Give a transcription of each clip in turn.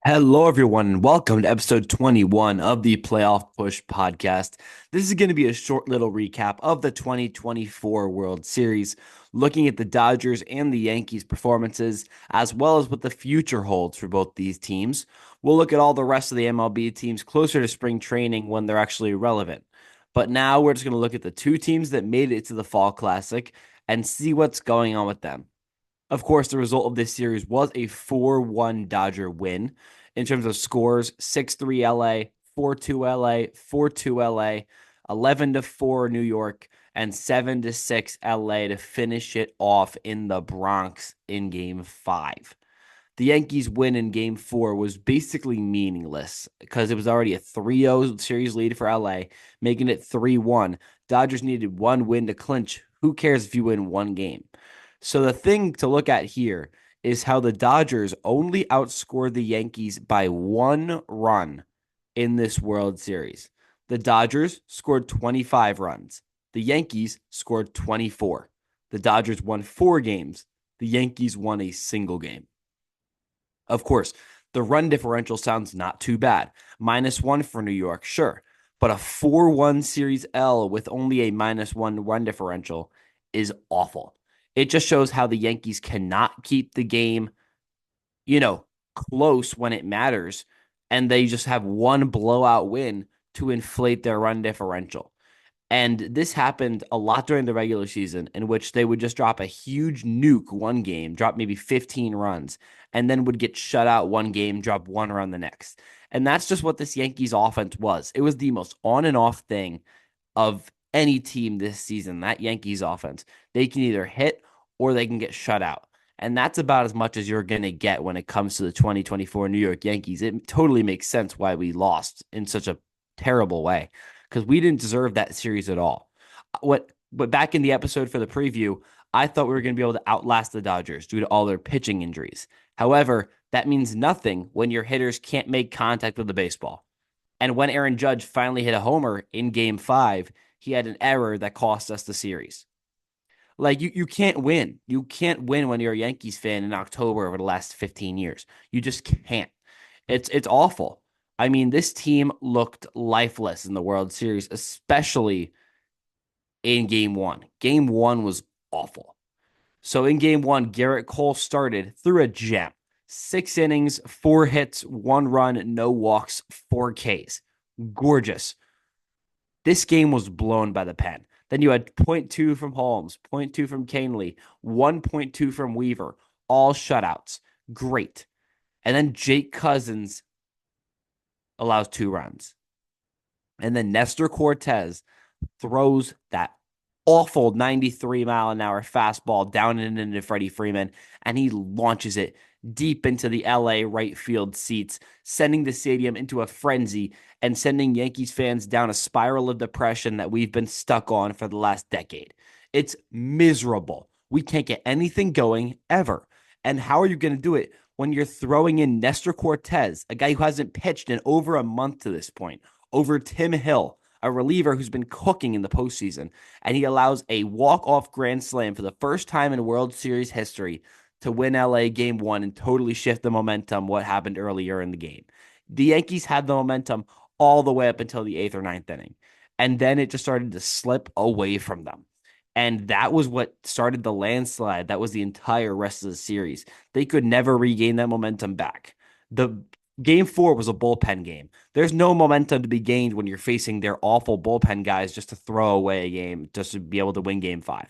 Hello, everyone, and welcome to episode 21 of the Playoff Push podcast. This is going to be a short little recap of the 2024 World Series, looking at the Dodgers and the Yankees' performances, as well as what the future holds for both these teams. We'll look at all the rest of the MLB teams closer to spring training when they're actually relevant. But now we're just going to look at the two teams that made it to the Fall Classic and see what's going on with them. Of course, the result of this series was a 4-1 Dodger win. In terms of scores, 6-3 LA, 4-2 LA, 4-2 LA, 11-4 New York, and 7-6 LA to finish it off in the Bronx in game 5. The Yankees' win in game 4 was basically meaningless because it was already a 3-0 series lead for LA, making it 3-1. Dodgers needed one win to clinch. Who cares if you win one game? So the thing to look at here is how the Dodgers only outscored the Yankees by 1 run in this World Series. The Dodgers scored 25 runs. The Yankees scored 24. The Dodgers won 4 games. The Yankees won a single game. Of course, the run differential sounds not too bad. -1 for New York, sure. But a 4-1 series L with only a -1 run differential is awful. It just shows how the Yankees cannot keep the game, you know, close when it matters. And they just have one blowout win to inflate their run differential. And this happened a lot during the regular season, in which they would just drop a huge nuke one game, drop maybe 15 runs, and then would get shut out one game, drop 1 run the next. And that's just what this Yankees offense was. It was the most on and off thing of any team this season, that Yankees offense. They can either hit or they can get shut out. And that's about as much as you're going to get when it comes to the 2024 New York Yankees. It totally makes sense why we lost in such a terrible way because we didn't deserve that series at all. But back in the episode for the preview, I thought we were going to be able to outlast the Dodgers due to all their pitching injuries. However, that means nothing when your hitters can't make contact with the baseball. And when Aaron Judge finally hit a homer in game 5, he had an error that cost us the series. Like you can't win. You can't win when you're a Yankees fan in October over the last 15 years. You just can't. It's awful. I mean, this team looked lifeless in the World Series, especially in game 1. Game 1 was awful. So in game 1, Garrett Cole started through a gem. 6 innings, 4 hits, 1 run, no walks, 4 Ks. Gorgeous. This game was blown by the pen. Then you had point 0.2 from Holmes, point 0.2 from Canely, 1.2 from Weaver, all shutouts. Great. And then Jake Cousins allows 2 runs. And then Nestor Cortez throws that awful 93-mile-an-hour fastball down and into Freddie Freeman, and he launches it deep into the LA right field seats, sending the stadium into a frenzy and sending Yankees fans down a spiral of depression that we've been stuck on for the last decade. It's miserable. We can't get anything going ever. And how are you going to do it when you're throwing in Nestor Cortez, a guy who hasn't pitched in over a month to this point, over Tim Hill, a reliever who's been cooking in the postseason, and he allows a walk-off grand slam for the first time in World Series history to win LA game 1 and totally shift the momentum what happened earlier in the game. The Yankees had the momentum all the way up until the 8th or ninth inning, and then it just started to slip away from them. And that was what started the landslide. That was the entire rest of the series. They could never regain that momentum back. The game 4 was a bullpen game. There's no momentum to be gained when you're facing their awful bullpen guys just to throw away a game, just to be able to win game 5.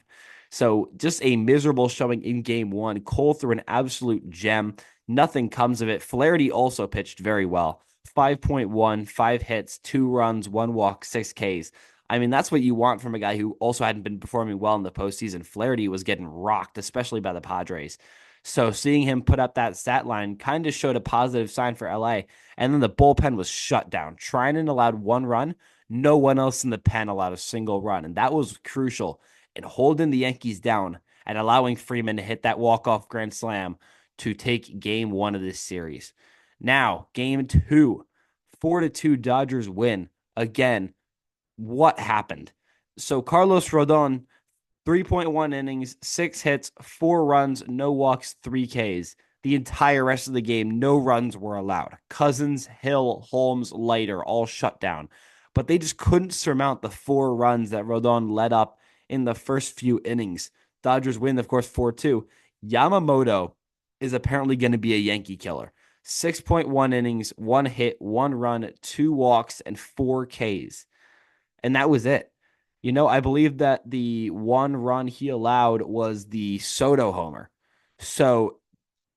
So just a miserable showing in game 1. Cole threw an absolute gem. Nothing comes of it. Flaherty also pitched very well. 5.1, 5 hits, 2 runs, 1 walk, 6 Ks. I mean, that's what you want from a guy who also hadn't been performing well in the postseason. Flaherty was getting rocked, especially by the Padres. So seeing him put up that stat line kind of showed a positive sign for LA. And then the bullpen was shut down. Treinen allowed 1 run. No one else in the pen allowed a single run. And that was crucial in holding the Yankees down and allowing Freeman to hit that walk-off grand slam to take game 1 of this series. Now, game 2, 4-2 Dodgers win. Again, what happened? So Carlos Rodon, 3.1 innings, 6 hits, 4 runs, no walks, 3 Ks. The entire rest of the game, no runs were allowed. Cousins, Hill, Holmes, Leiter all shut down. But they just couldn't surmount the 4 runs that Rodon led up in the first few innings. Dodgers win, of course, 4-2. Yamamoto is apparently going to be a Yankee killer. 6.1 innings, 1 hit, 1 run, 2 walks, and 4 Ks. And that was it. I believe that the 1 run he allowed was the Soto homer. So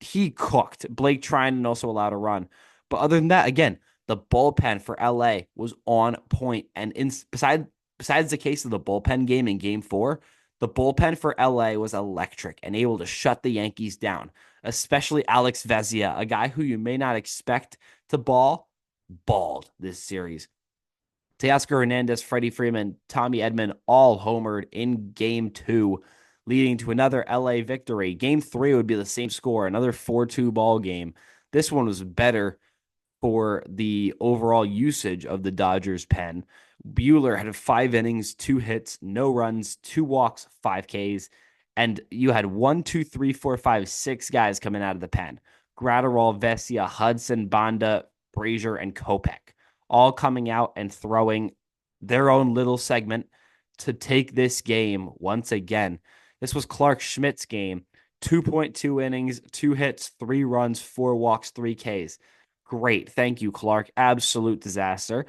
he cooked. Blake Trinan also allowed a run. But other than that, again, the bullpen for LA was on point. And besides the case of the bullpen game in game 4, the bullpen for LA was electric and able to shut the Yankees down, especially Alex Vezia, a guy who you may not expect to balled this series. Teoscar Hernandez, Freddie Freeman, Tommy Edman all homered in game 2, leading to another LA victory. Game 3 would be the same score, another 4-2 ball game. This one was better for the overall usage of the Dodgers pen. Buehler had 5 innings, 2 hits, no runs, 2 walks, 5 Ks. And you had 1, 2, 3, 4, 5, 6 guys coming out of the pen. Gratterall, Vesia, Hudson, Banda, Brazier, and Kopech all coming out and throwing their own little segment to take this game once again. This was Clark Schmidt's game. 2.2 innings, 2 hits, 3 runs, 4 walks, 3 Ks. Great. Thank you, Clark. Absolute disaster.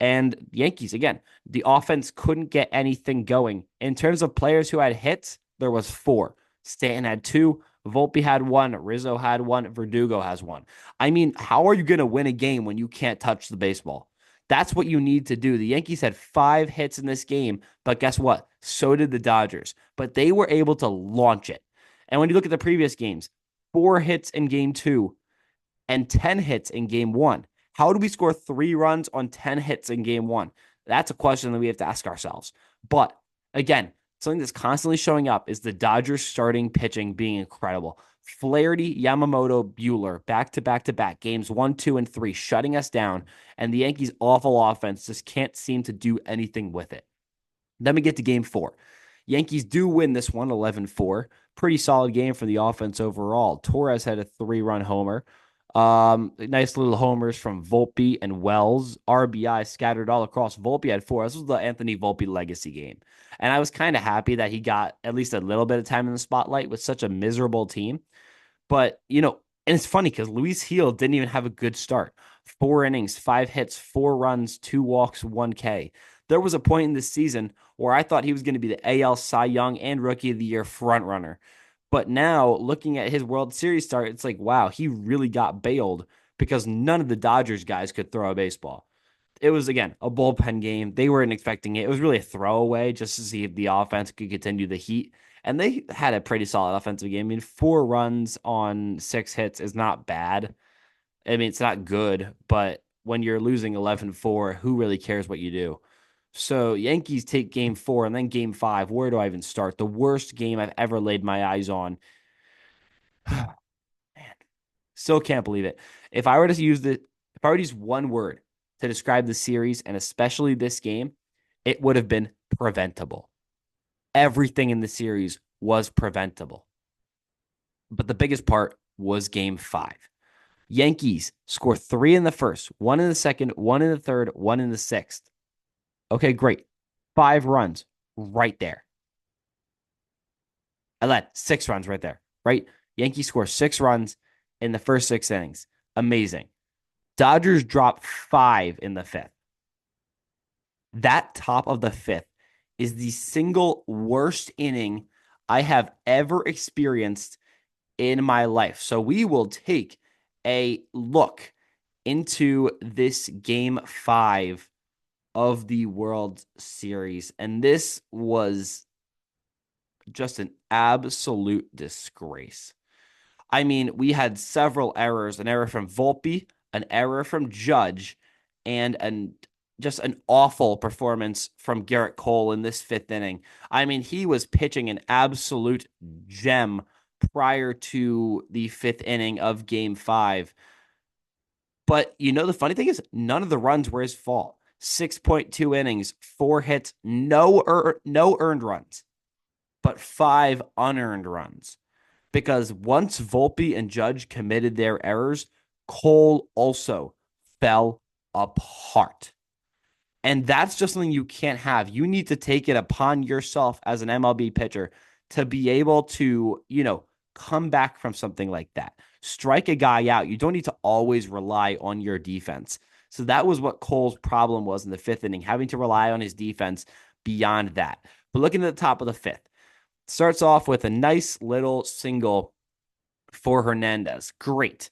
And Yankees, again, the offense couldn't get anything going. In terms of players who had hits, there was 4. Stanton had 2. Volpe had 1. Rizzo had 1. Verdugo has 1. I mean, how are you going to win a game when you can't touch the baseball? That's what you need to do. The Yankees had 5 hits in this game, but guess what? So did the Dodgers. But they were able to launch it. And when you look at the previous games, 4 hits in game 2 and 10 hits in game 1. How do we score 3 runs on 10 hits in game 1? That's a question that we have to ask ourselves. But again, something that's constantly showing up is the Dodgers starting pitching being incredible. Flaherty, Yamamoto, Buehler, back to back to back, games 1, 2, and 3, shutting us down. And the Yankees' awful offense just can't seem to do anything with it. Then we get to game 4. Yankees do win this one 11-4. Pretty solid game for the offense overall. Torres had a 3-run homer. Nice little homers from Volpe and Wells. RBI scattered all across. Volpe had 4. This was the Anthony Volpe legacy game. And I was kind of happy that he got at least a little bit of time in the spotlight with such a miserable team. But, and it's funny because Luis Gil didn't even have a good start. 4 innings, 5 hits, 4 runs, 2 walks, 1 K. There was a point in this season where I thought he was going to be the AL Cy Young and Rookie of the Year frontrunner. But now, looking at his World Series start, it's like, wow, he really got bailed because none of the Dodgers guys could throw a baseball. It was, again, a bullpen game. They weren't expecting it. It was really a throwaway just to see if the offense could continue the heat. And they had a pretty solid offensive game. I mean, 4 runs on 6 hits is not bad. I mean, it's not good, but when you're losing 11-4, who really cares what you do? So Yankees take game 4 and then game 5. Where do I even start? The worst game I've ever laid my eyes on. Man, still can't believe it. If I were to use one word to describe the series and especially this game, it would have been preventable. Everything in the series was preventable. But the biggest part was game 5. Yankees score 3 in the first, 1 in the second, 1 in the third, 1 in the sixth. Okay, great. 5 runs right there. I led 6 runs right there, right? Yankees score 6 runs in the first 6 innings. Amazing. Dodgers drop 5 in the 5th. That top of the 5th is the single worst inning I have ever experienced in my life. So we will take a look into this game 5 of the World Series. And this was just an absolute disgrace. I mean, we had several errors, an error from Volpe, an error from Judge, and just an awful performance from Garrett Cole in this 5th inning. I mean, he was pitching an absolute gem prior to the 5th inning of game 5. But the funny thing is, none of the runs were his fault. 6.2 innings, 4 hits, no earned runs, but 5 unearned runs. because once Volpe and Judge committed their errors, Cole also fell apart. And that's just something you can't have. You need to take it upon yourself as an MLB pitcher to be able to, come back from something like that. Strike a guy out. You don't need to always rely on your defense. So that was what Cole's problem was in the fifth inning, having to rely on his defense beyond that. But looking at the top of the fifth, starts off with a nice little single for Hernandez. Great.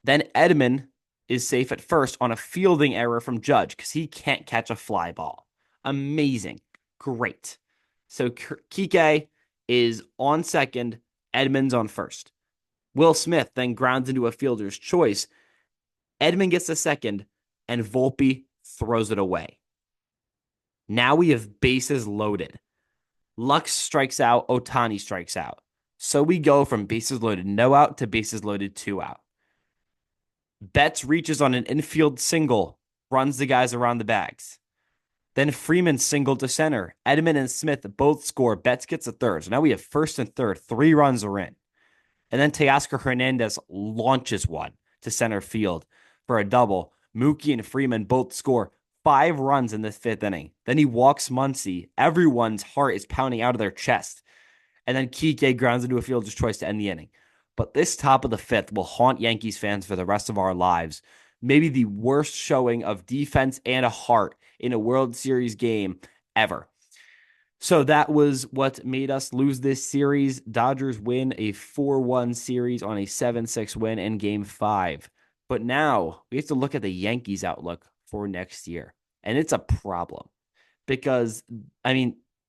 Then Edman is safe at first on a fielding error from Judge because he can't catch a fly ball. Amazing. Great. So Kike is on second, Edman's on first. Will Smith then grounds into a fielder's choice. Edman gets a second, and Volpe throws it away. Now we have bases loaded. Lux strikes out, Ohtani strikes out. So we go from bases loaded, no out, to bases loaded, 2 out. Betts reaches on an infield single, runs the guys around the bags. Then Freeman singled to center. Edman and Smith both score. Betts gets a third. So now we have first and third. 3 runs are in. And then Teoscar Hernandez launches one to center field for a double. Mookie and Freeman both score 5 runs in the fifth inning. Then he walks Muncy. Everyone's heart is pounding out of their chest. And then Kike grounds into a fielder's choice to end the inning. But this top of the fifth will haunt Yankees fans for the rest of our lives. Maybe the worst showing of defense and a heart in a World Series game ever. So that was what made us lose this series. Dodgers win a 4-1 series on a 7-6 win in Game 5. But now we have to look at the Yankees' outlook for next year. And it's a problem because,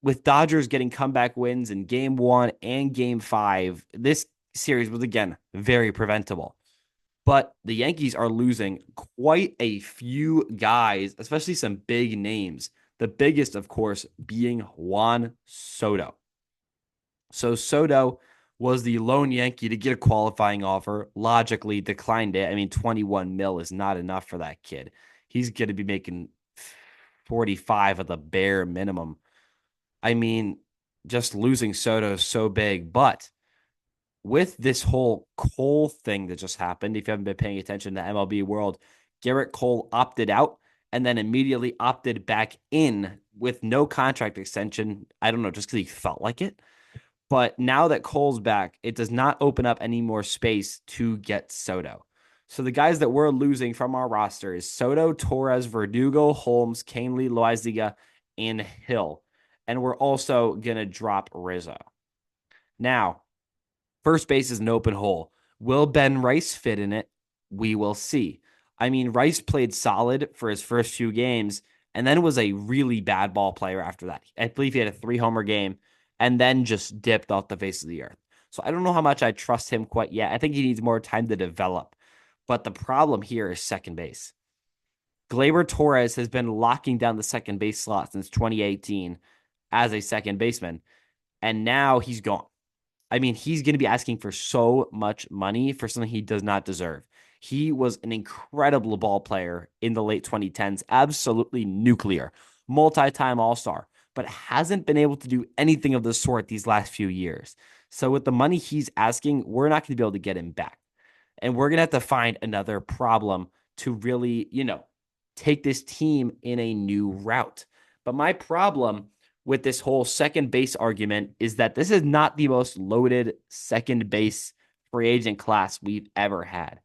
with Dodgers getting comeback wins in Game 1 and Game 5, this series was, again, very preventable. But the Yankees are losing quite a few guys, especially some big names. The biggest, of course, being Juan Soto. So Soto was the lone Yankee to get a qualifying offer, logically declined it. 21 mil is not enough for that kid. He's going to be making 45 at the bare minimum. Just losing Soto is so big. But with this whole Cole thing that just happened, if you haven't been paying attention to the MLB world, Garrett Cole opted out and then immediately opted back in with no contract extension. I don't know, just because he felt like it. But now that Cole's back, it does not open up any more space to get Soto. So the guys that we're losing from our roster is Soto, Torres, Verdugo, Holmes, Canely, Loaiziga, and Hill. And we're also going to drop Rizzo. Now, first base is an open hole. Will Ben Rice fit in it? We will see. Rice played solid for his first few games and then was a really bad ball player after that. I believe he had a 3-homer game and then just dipped off the face of the earth. So I don't know how much I trust him quite yet. I think he needs more time to develop. But the problem here is second base. Gleyber Torres has been locking down the second base slot since 2018 as a second baseman, and now he's gone. He's going to be asking for so much money for something he does not deserve. He was an incredible ball player in the late 2010s, absolutely nuclear, multi-time All-Star, but hasn't been able to do anything of the sort these last few years. So with the money he's asking, we're not going to be able to get him back. And we're going to have to find another problem to really, take this team in a new route. But my problem with this whole second base argument is that this is not the most loaded second base free agent class we've ever had.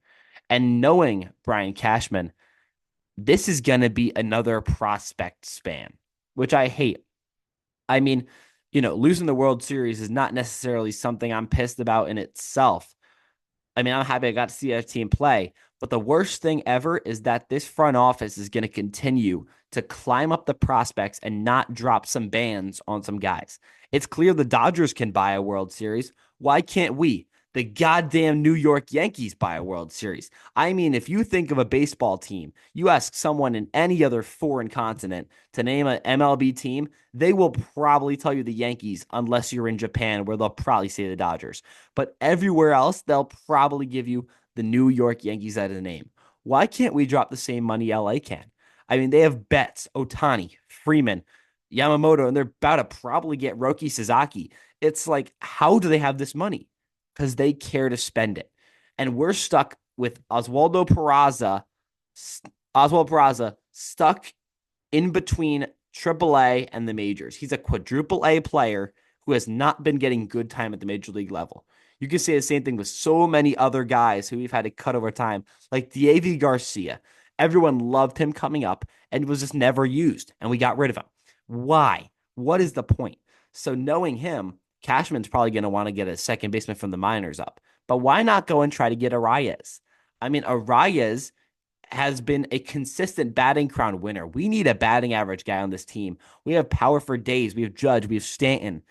And knowing Brian Cashman, this is going to be another prospect spam, which I hate. Losing the World Series is not necessarily something I'm pissed about in itself. I'm happy I got to see our team play. But the worst thing ever is that this front office is going to continue to climb up the prospects and not drop some bans on some guys. It's clear the Dodgers can buy a World Series. Why can't we? The goddamn New York Yankees buy a World Series. If you think of a baseball team, you ask someone in any other foreign continent to name an MLB team, they will probably tell you the Yankees, unless you're in Japan, where they'll probably say the Dodgers. But everywhere else, they'll probably give you the New York Yankees as a name. Why can't we drop the same money LA can? They have Betts, Ohtani, Freeman, Yamamoto, and they're about to probably get Roki Sasaki. It's like, how do they have this money? because they care to spend it. And we're stuck with Oswald Peraza stuck in between AAA and the majors. He's a quadruple A player who has not been getting good time at the major league level. You can say the same thing with so many other guys who we've had to cut over time, like Deivi Garcia. Everyone loved him coming up and was just never used, and we got rid of him. Why? What is the point? So knowing him, Cashman's probably going to want to get a second baseman from the minors up. But why not go and try to get Arias? I mean, Arias has been a consistent batting crown winner. We need a batting average guy on this team. We have power for days. We have Judge. We have Stanton.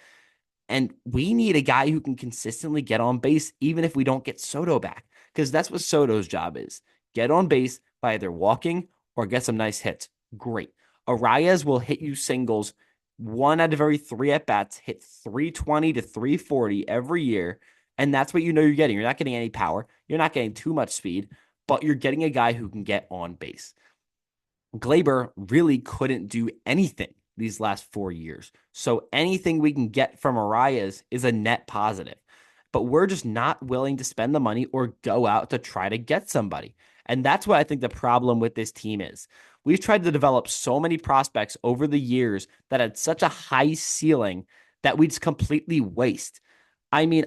And we need a guy who can consistently get on base, even if we don't get Soto back, because that's what Soto's job is. Get on base by either walking or get some nice hits. Great. Arias will hit you singles one out of every three at bats, hit 320 to 340 every year. And that's what you know you're getting. You're not getting any power. You're not getting too much speed, but you're getting a guy who can get on base. Gleyber really couldn't do anything these last 4 years. So anything we can get from Arias is a net positive. But we're just not willing to spend the money or go out to try to get somebody. And that's what I think the problem with this team is. We've tried to develop so many prospects over the years that had such a high ceiling that we just completely waste. I mean,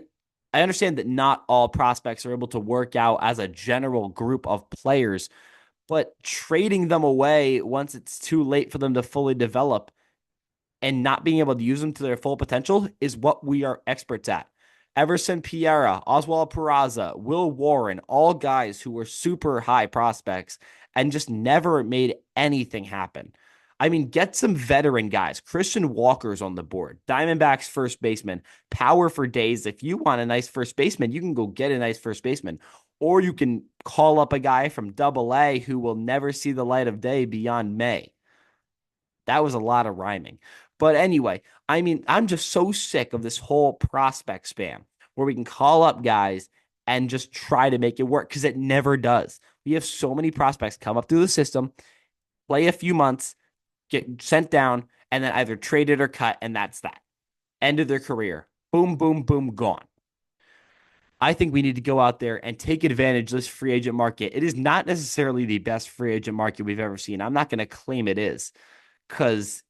I understand that not all prospects are able to work out as a general group of players, but trading them away once it's too late for them to fully develop and not being able to use them to their full potential is what we are experts at. Everson Pereira, Oswald Peraza, Will Warren, all guys who were super high prospects and just never made anything happen. I mean, get some veteran guys. Christian Walker's on the board. Diamondbacks first baseman. Power for days. If you want a nice first baseman, you can go get a nice first baseman. Or you can call up a guy from Double A who will never see the light of day beyond May. That was a lot of rhyming. But anyway, I mean, I'm just so sick of this whole prospect spam where we can call up guys and just try to make it work because it never does. We have so many prospects come up through the system, play a few months, get sent down, and then either traded or cut, and that's that. End of their career. Boom, boom, boom, gone. I think we need to go out there and take advantage of this free agent market. It is not necessarily the best free agent market we've ever seen. I'm not going to claim it is because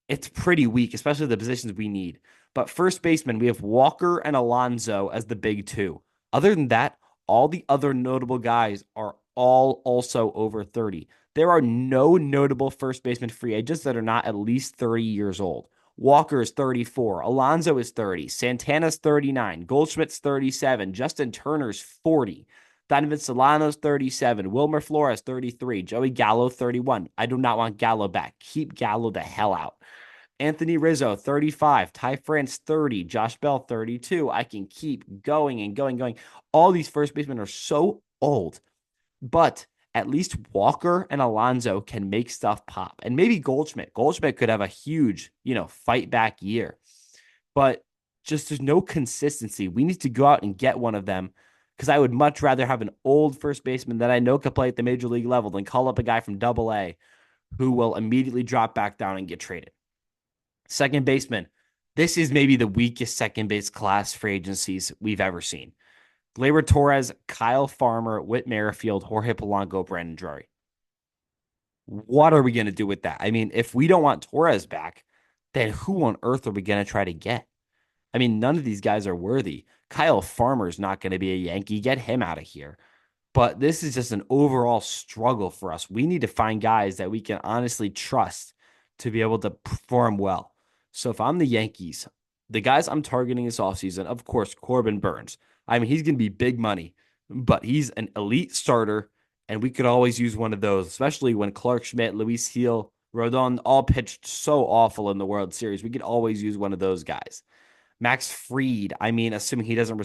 it's pretty weak, especially the positions we need. But first baseman, we have Walker and Alonso as the big two. Other than that, all the other notable guys are all also over 30. There are no notable first baseman free agents that are not at least 30 years old. Walker is 34. Alonso is 30. Santana's 39. Goldschmidt's 37. Justin Turner's 40. Donovan Solano's 37. Wilmer Flores, 33. Joey Gallo, 31. I do not want Gallo back. Keep Gallo the hell out. Anthony Rizzo, 35. Ty France, 30. Josh Bell, 32. I can keep going and going. All these first basemen are so old, but at least Walker and Alonso can make stuff pop. And maybe Goldschmidt. Goldschmidt could have a huge, fight back year. But just there's no consistency. We need to go out and get one of them because I would much rather have an old first baseman that I know could play at the major league level than call up a guy from Double A who will immediately drop back down and get traded. Second baseman. This is maybe the weakest second base class free agencies we've ever seen. Gleyber Torres, Kyle Farmer, Whit Merrifield, Jorge Polanco, Brandon Drury. What are we going to do with that? I mean, if we don't want Torres back, then who on earth are we going to try to get? I mean, none of these guys are worthy. Kyle Farmer's not going to be a Yankee. Get him out of here. But this is just an overall struggle for us. We need to find guys that we can honestly trust to be able to perform well. So if I'm the Yankees, the guys I'm targeting this offseason, of course, Corbin Burns. I mean, he's going to be big money, but he's an elite starter, and we could always use one of those, especially when Clark Schmidt, Luis Gil, Rodon all pitched so awful in the World Series. We could always use one of those guys. Max Fried, I mean, assuming he doesn't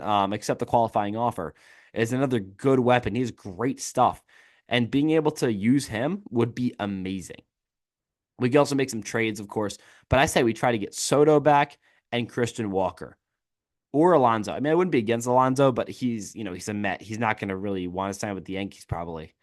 accept the qualifying offer, is another good weapon. He has great stuff, and being able to use him would be amazing. We can also make some trades, of course, but I say we try to get Soto back and Christian Walker or Alonso. I mean, I wouldn't be against Alonso, but he's a Met. He's not going to really want to sign with the Yankees probably.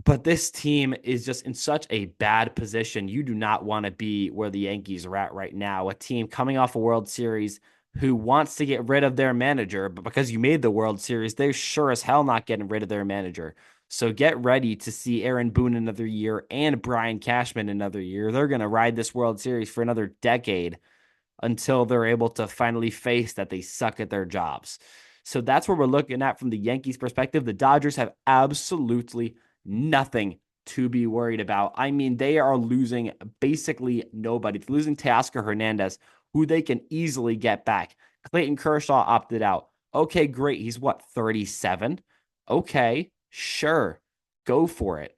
But this team is just in such a bad position. You do not want to be where the Yankees are at right now. A team coming off a World Series, who wants to get rid of their manager, but because you made the World Series, they're sure as hell not getting rid of their manager. So get ready to see Aaron Boone another year and Brian Cashman another year. They're going to ride this World Series for another decade until they're able to finally face that they suck at their jobs. So that's what we're looking at from the Yankees' perspective. The Dodgers have absolutely nothing to be worried about. I mean, they are losing basically nobody. They're losing Teoscar Hernandez, who they can easily get back. Clayton Kershaw opted out. Okay, great. He's what, 37? Okay, sure. Go for it.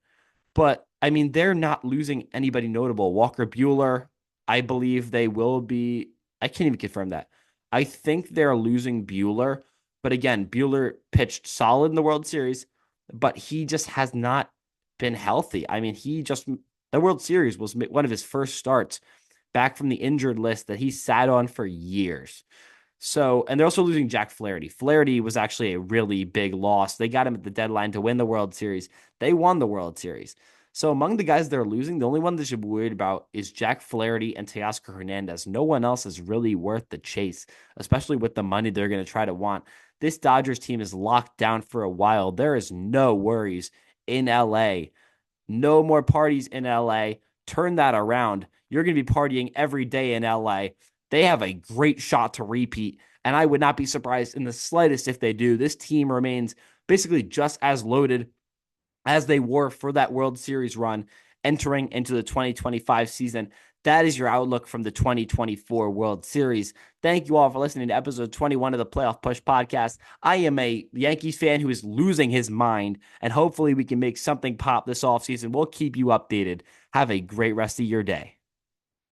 But I mean, they're not losing anybody notable. Walker Buehler, I believe they will be. I can't even confirm that. I think they're losing Buehler. But again, Buehler pitched solid in the World Series, but he just has not been healthy. I mean, the World Series was one of his first starts back from the injured list that he sat on for years. So, and they're also losing Jack Flaherty. Flaherty was actually a really big loss. They got him at the deadline to win the World Series. They won the World Series. So, among the guys they're losing, the only one they should be worried about is Jack Flaherty and Teoscar Hernandez. No one else is really worth the chase, especially with the money they're going to try to want. This Dodgers team is locked down for a while. There is no worries in LA. No more parties in LA. Turn that around. You're going to be partying every day in LA. They have a great shot to repeat, and I would not be surprised in the slightest if they do. This team remains basically just as loaded as they were for that World Series run entering into the 2025 season. That is your outlook from the 2024 World Series. Thank you all for listening to episode 21 of the Playoff Push podcast. I am a Yankees fan who is losing his mind, and hopefully we can make something pop this offseason. We'll keep you updated. Have a great rest of your day.